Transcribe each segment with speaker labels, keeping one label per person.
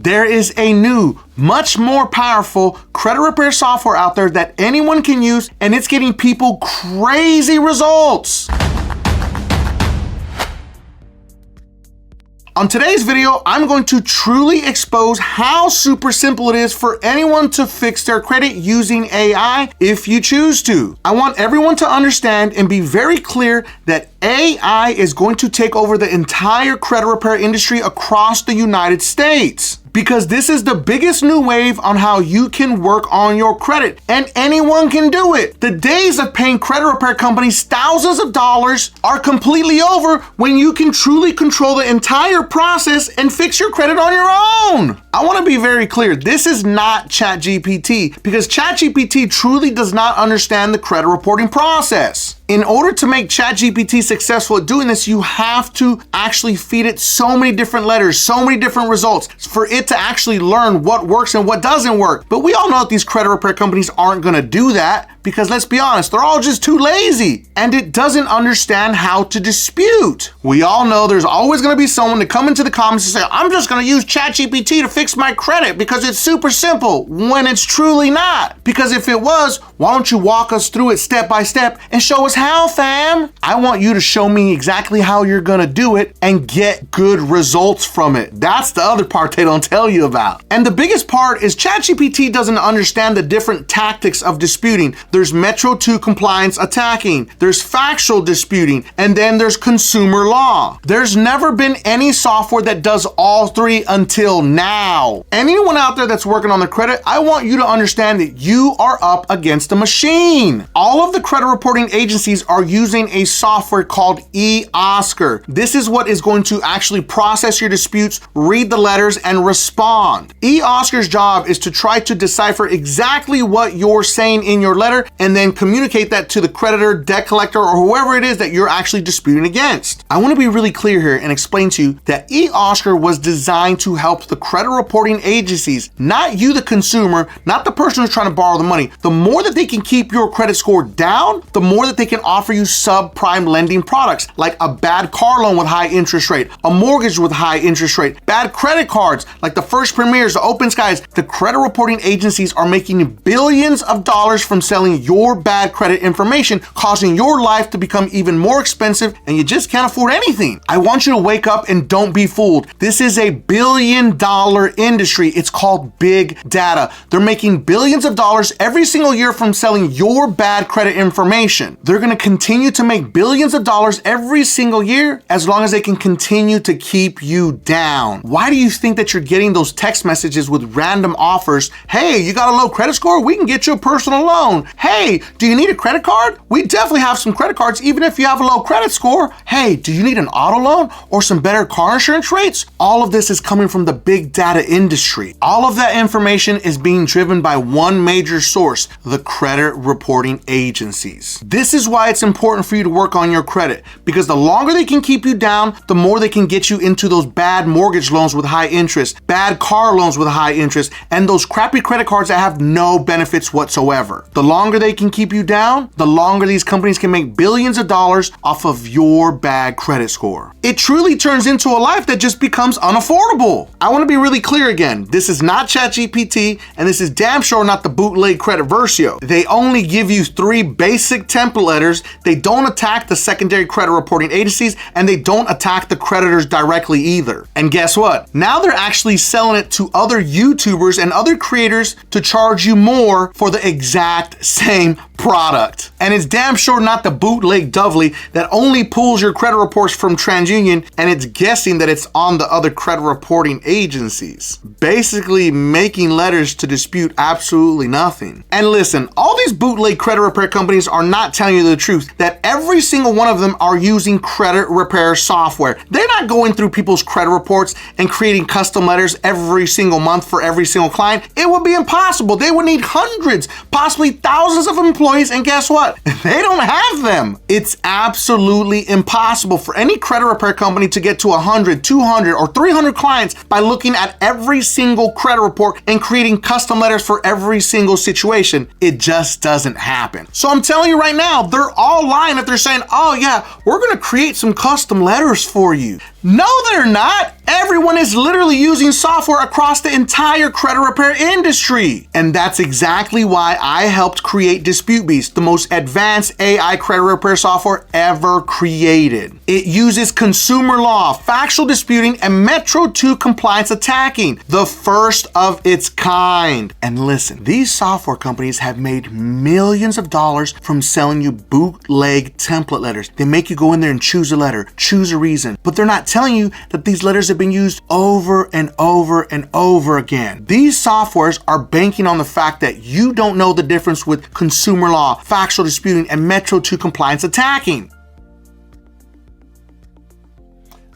Speaker 1: There is a new, much more powerful credit repair software out there that anyone can use, and it's getting people crazy results. On today's video, I'm going to truly expose how super simple it is for anyone to fix their credit using AI if you choose to. I want everyone to understand and be very clear that AI is going to take over the entire credit repair industry across the United States. Because this is the biggest new wave on how you can work on your credit, and anyone can do it. The days of paying credit repair companies thousands of dollars are completely over when you can truly control the entire process and fix your credit on your own. I want to be very clear, this is not ChatGPT, because ChatGPT truly does not understand the credit reporting process. In order to make ChatGPT successful at doing this, you have to actually feed it so many different letters, so many different results for it to actually learn what works and what doesn't work. But we all know that these credit repair companies aren't going to do that because, let's be honest, they're all just too lazy, and it doesn't understand how to dispute. We all know there's always going to be someone to come into the comments and say, I'm just going to use ChatGPT to fix my credit because it's super simple, when it's truly not. Because if it was, why don't you walk us through it step by step and show us how, fam? I want you to show me exactly how you're going to do it and get good results from it. That's the other part they don't tell you about. And the biggest part is ChatGPT doesn't understand the different tactics of disputing. There's Metro 2 compliance attacking, there's factual disputing, and then there's consumer law. There's never been any software that does all three until now. Anyone out there that's working on their credit, I want you to understand that you are up against a machine. All of the credit reporting agencies are using a software called eOscar. This is what is going to actually process your disputes, read the letters, and respond. eOscar's job is to try to decipher exactly what you're saying in your letter and then communicate that to the creditor, debt collector, or whoever it is that you're actually disputing against. I want to be really clear here and explain to you that eOscar was designed to help the credit reporting agencies, not you, the consumer, not the person who's trying to borrow the money. The more that they can keep your credit score down, the more that they can offer you subprime lending products like a bad car loan with high interest rate, a mortgage with high interest rate, bad credit cards like the First Premiers, the Open Skies. The credit reporting agencies are making billions of dollars from selling your bad credit information, causing your life to become even more expensive, and you just can't afford anything. I want you to wake up and don't be fooled. This is a billion-dollar industry. It's called big data. They're making billions of dollars every single year from selling your bad credit information. They're going to continue to make billions of dollars every single year as long as they can continue to keep you down. Why do you think that you're getting those text messages with random offers? Hey, you got a low credit score? We can get you a personal loan. Hey, do you need a credit card? We definitely have some credit cards even if you have a low credit score. Hey, do you need an auto loan or some better car insurance rates? All of this is coming from the big data industry. All of that information is being driven by one major source, the credit reporting agencies. This is why it's important for you to work on your credit, because the longer they can keep you down, the more they can get you into those bad mortgage loans with high interest, bad car loans with high interest, and those crappy credit cards that have no benefits whatsoever. The longer they can keep you down, the longer these companies can make billions of dollars off of your bad credit score. It truly turns into a life that just becomes unaffordable. I want to be really clear again. This is not ChatGPT, and this is damn sure not the bootleg credit Versio. They only give you 3 basic template letters. They don't attack the secondary credit reporting agencies, and they don't attack the creditors directly either. And guess what? Now they're actually selling it to other YouTubers and other creators to charge you more for the exact same product. And it's damn sure not the bootleg Dovely that only pulls your credit reports from TransUnion and it's guessing that it's on the other credit reporting agencies, basically making letters to dispute absolutely nothing. And listen, all these bootleg credit repair companies are not telling you the truth, that every single one of them are using credit repair software. They're not going through people's credit reports and creating custom letters every single month for every single client. It would be impossible. They would need hundreds, possibly thousands of employees, and guess what? They don't have them. It's absolutely impossible for any credit repair company to get to 100, 200, or 300 clients by looking at every single credit report and creating custom letters for every single situation. It just doesn't happen. So I'm telling you right now, they're all lying if they're saying, oh yeah, we're gonna create some custom letters for you. No, they're not. Everyone is literally using software across the entire credit repair industry. And that's exactly why I helped create DisputeBeast, the most advanced AI credit repair software ever created. It uses consumer law, factual disputing, and Metro 2 compliance attacking, the first of its kind. And listen, these software companies have made millions of dollars from selling you bootleg template letters. They make you go in there and choose a letter, choose a reason, but they're not telling you that these letters have been used over and over and over again. These softwares are banking on the fact that you don't know the difference with consumer law, factual disputing, and Metro 2 compliance attacking.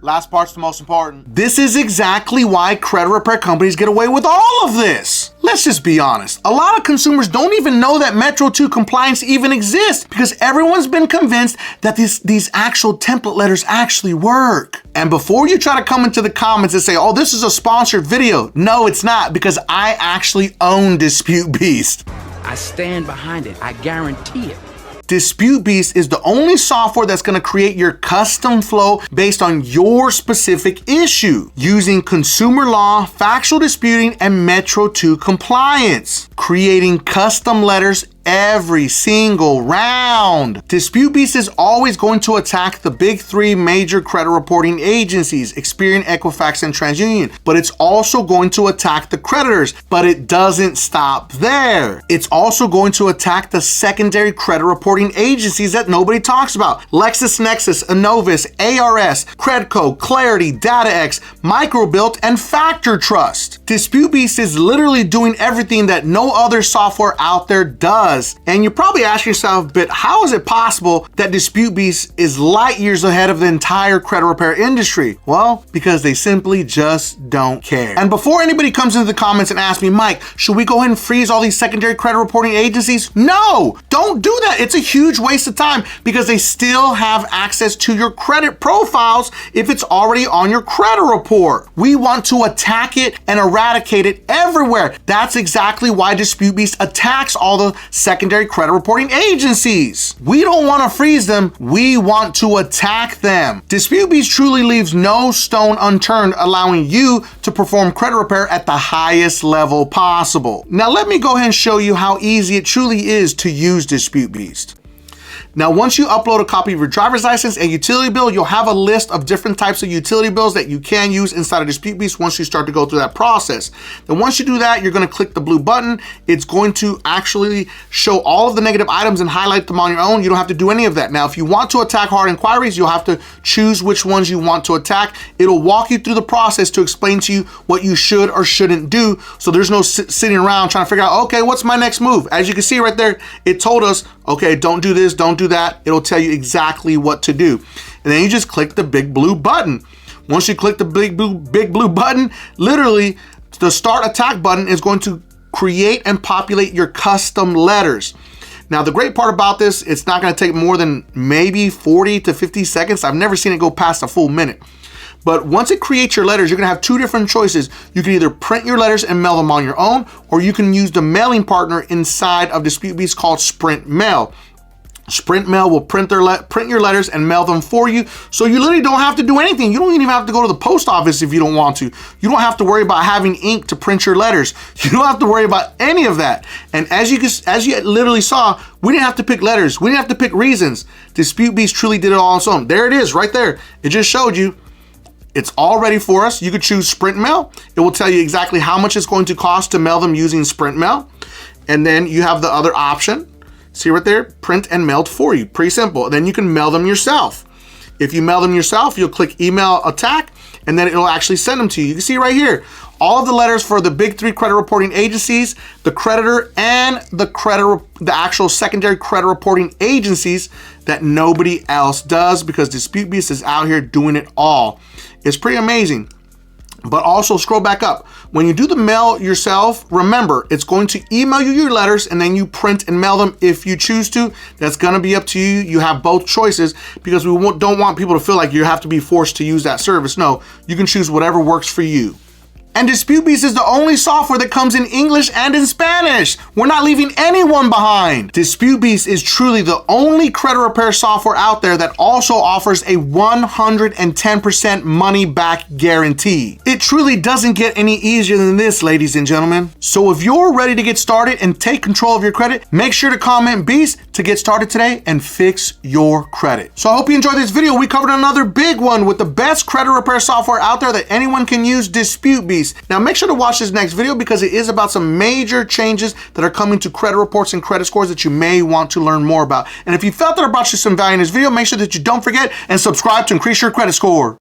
Speaker 1: Last part's the most important. This is exactly why credit repair companies get away with all of this. Let's just be honest. A lot of consumers don't even know that Metro 2 compliance even exists because everyone's been convinced that these actual template letters actually work. And before you try to come into the comments and say, oh, this is a sponsored video. No, it's not, because I actually own DisputeBeast.
Speaker 2: I stand behind it. I guarantee it.
Speaker 1: DisputeBeast is the only software that's going to create your custom flow based on your specific issue, using consumer law, factual disputing, and Metro 2 compliance, creating custom letters every single round. DisputeBeast is always going to attack the big three major credit reporting agencies, Experian, Equifax, and TransUnion, but it's also going to attack the creditors, but it doesn't stop there. It's also going to attack the secondary credit reporting agencies that nobody talks about: LexisNexis, Innovis, ARS, Credco, Clarity, DataX, Microbilt, and FactorTrust. DisputeBeast is literally doing everything that no other software out there does. And you're probably asking yourself, but how is it possible that DisputeBeast is light years ahead of the entire credit repair industry? Well, because they simply just don't care. And before anybody comes into the comments and asks me, Mike, should we go ahead and freeze all these secondary credit reporting agencies? No, don't do that. It's a huge waste of time because they still have access to your credit profiles if it's already on your credit report. We want to attack it and eradicate it everywhere. That's exactly why DisputeBeast attacks all the secondary credit reporting agencies. We don't want to freeze them, we want to attack them. DisputeBeast truly leaves no stone unturned, allowing you to perform credit repair at the highest level possible. Now let me go ahead and show you how easy it truly is to use DisputeBeast. Now, once you upload a copy of your driver's license and utility bill, you'll have a list of different types of utility bills that you can use inside of DisputeBeast once you start to go through that process. Then once you do that, you're going to click the blue button. It's going to actually show all of the negative items and highlight them on your own. You don't have to do any of that. Now, if you want to attack hard inquiries, you'll have to choose which ones you want to attack. It'll walk you through the process to explain to you what you should or shouldn't do. So there's no sitting around trying to figure out, okay, what's my next move? As you can see right there, it told us, okay, don't do this, don't do that. It'll tell you exactly what to do. And then you just click the big blue button. Once you click the big blue button, literally the start attack button is going to create and populate your custom letters. Now, the great part about this, it's not going to take more than maybe 40 to 50 seconds. I've never seen it go past a full minute. But once it creates your letters, you're gonna have two different choices. You can either print your letters and mail them on your own, or you can use the mailing partner inside of DisputeBeast called Sprint Mail. Sprint Mail will print your letters and mail them for you. So you literally don't have to do anything. You don't even have to go to the post office if you don't want to. You don't have to worry about having ink to print your letters. You don't have to worry about any of that. And as you literally saw, we didn't have to pick letters. We didn't have to pick reasons. DisputeBeast truly did it all on its own. There it is right there. It just showed you. It's all ready for us. You could choose Sprint Mail. It will tell you exactly how much it's going to cost to mail them using Sprint Mail. And then you have the other option. See right there, print and mailed for you. Pretty simple. Then you can mail them yourself. If you mail them yourself, you'll click email attack, and then it'll actually send them to you. You can see right here, all of the letters for the big three credit reporting agencies, the creditor, and the actual secondary credit reporting agencies that nobody else does, because DisputeBeast is out here doing it all. It's pretty amazing. But also scroll back up. When you do the mail yourself, remember, it's going to email you your letters and then you print and mail them if you choose to. That's gonna be up to you. You have both choices, because we don't want people to feel like you have to be forced to use that service. No, you can choose whatever works for you. And DisputeBeast is the only software that comes in English and in Spanish. We're not leaving anyone behind. DisputeBeast is truly the only credit repair software out there that also offers a 110% money back guarantee. It truly doesn't get any easier than this, ladies and gentlemen. So if you're ready to get started and take control of your credit, make sure to comment Beast to get started today and fix your credit. So I hope you enjoyed this video. We covered another big one with the best credit repair software out there that anyone can use, DisputeBeast. Now make sure to watch this next video because it is about some major changes that are coming to credit reports and credit scores that you may want to learn more about. And if you felt that I brought you some value in this video, make sure that you don't forget and subscribe to increase your credit score.